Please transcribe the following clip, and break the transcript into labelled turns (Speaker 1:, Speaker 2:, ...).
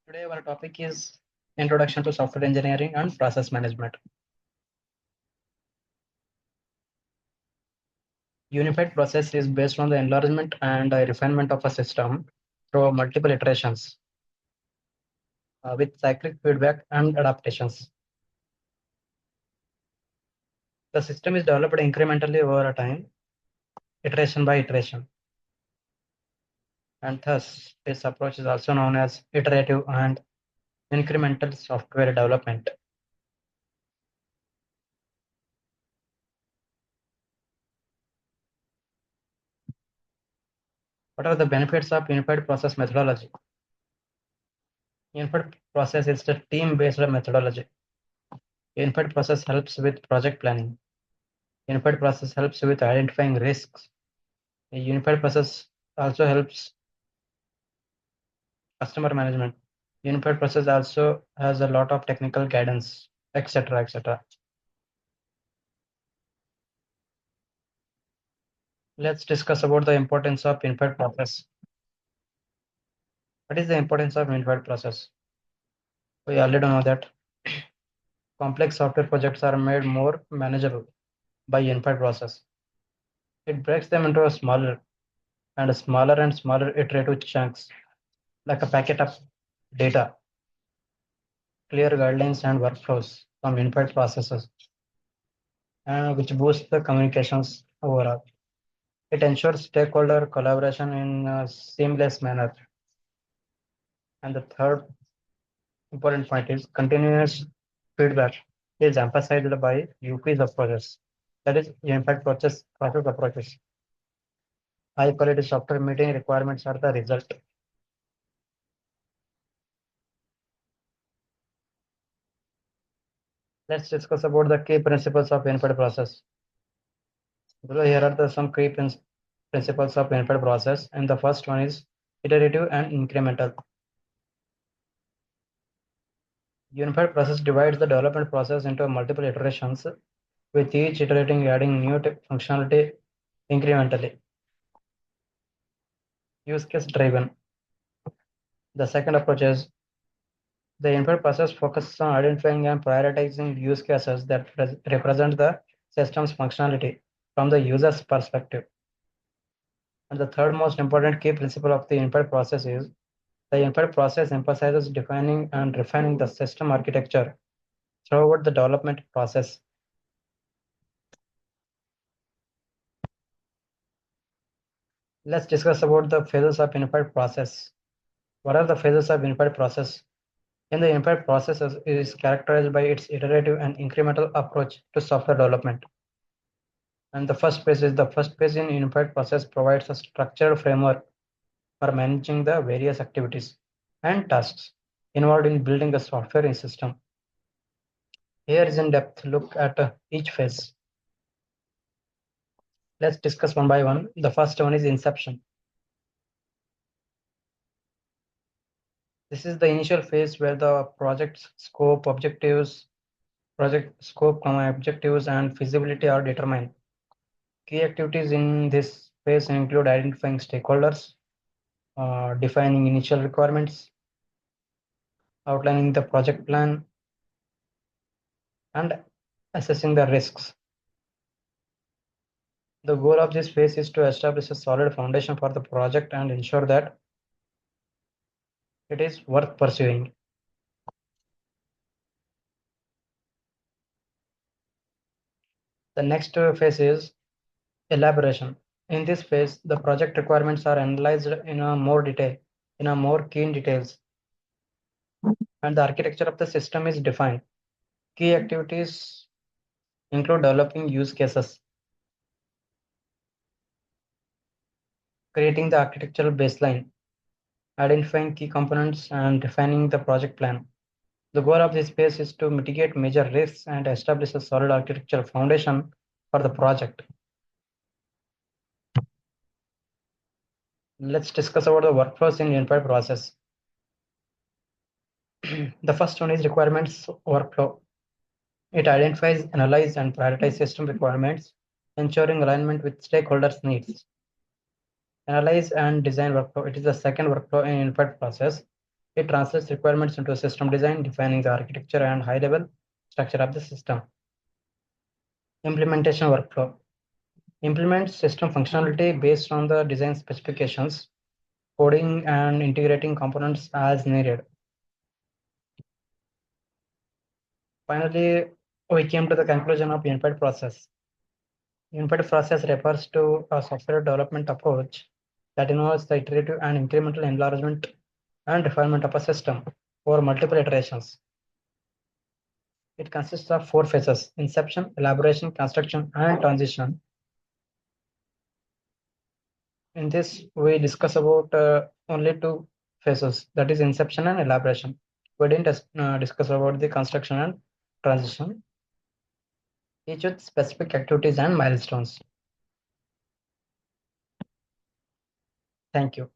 Speaker 1: Today our topic is Introduction to Software Engineering and Process Management. Unified process is based on the enlargement and refinement of a system through multiple iterations with cyclic feedback and adaptations. The system is developed incrementally over a time, iteration by iteration. And thus, this approach is also known as iterative and incremental software development. What are the benefits of unified process methodology? Unified process is a team-based methodology. Unified process helps with project planning. Unified process helps with identifying risks. A unified process also helps customer management. Unified process also has a lot of technical guidance, etc. etc. Let's discuss about the importance of unified process. What is the importance of unified process? We already know that complex software projects are made more manageable by unified process. It breaks them into a smaller and smaller iterative chunks, like a packet of data, clear guidelines and workflows from unified processes, which boosts the communications overall. It ensures stakeholder collaboration in a seamless manner. And the third important point is continuous feedback is emphasized by UP's approaches. That is unified process approaches. High quality software meeting requirements are the result. Let's discuss about the key principles of unified process. Below here are some key principles of unified process, and the first one is iterative and incremental. Unified process divides the development process into multiple iterations, with each iterating adding new functionality incrementally. Use case driven. The second approach is the unified process focuses on identifying and prioritizing use cases that represent the system's functionality from the user's perspective. And the third most important key principle of the unified process is the unified process emphasizes defining and refining the system architecture throughout the development process. Let's discuss about the phases of unified process. What are the phases of unified process? In the unified process is characterized by its iterative and incremental approach to software development. And the first phase in unified process provides a structured framework for managing the various activities and tasks involved in building a software system. Here is in depth look at each phase. Let's discuss one by one. The first one is inception. This is the initial phase where the project scope, objectives, and feasibility are determined. Key activities in this phase include identifying stakeholders, defining initial requirements, outlining the project plan, and assessing the risks. The goal of this phase is to establish a solid foundation for the project and ensure that it is worth pursuing. The next phase is elaboration. In this phase, the project requirements are analyzed in a more keen details, and the architecture of the system is defined. Key activities include developing use cases, creating the architectural baseline, identifying key components, and defining the project plan. The goal of this phase is to mitigate major risks and establish a solid architectural foundation for the project. Let's discuss about the workflows in unified process. The first one is requirements workflow. It identifies, analyzes, and prioritizes system requirements, ensuring alignment with stakeholders' needs. Analyze and design workflow. It is the second workflow in unified process. It translates requirements into system design, defining the architecture and high-level structure of the system. Implementation workflow. Implement system functionality based on the design specifications, coding and integrating components as needed. Finally, we came to the conclusion of unified process. Unified process refers to a software development approach that involves the iterative and incremental enlargement and refinement of a system over multiple iterations. It consists of 4 phases: inception, elaboration, construction, and transition. In this, we discuss about only 2 phases, that is inception and elaboration. We didn't discuss about the construction and transition, each with specific activities and milestones. Thank you.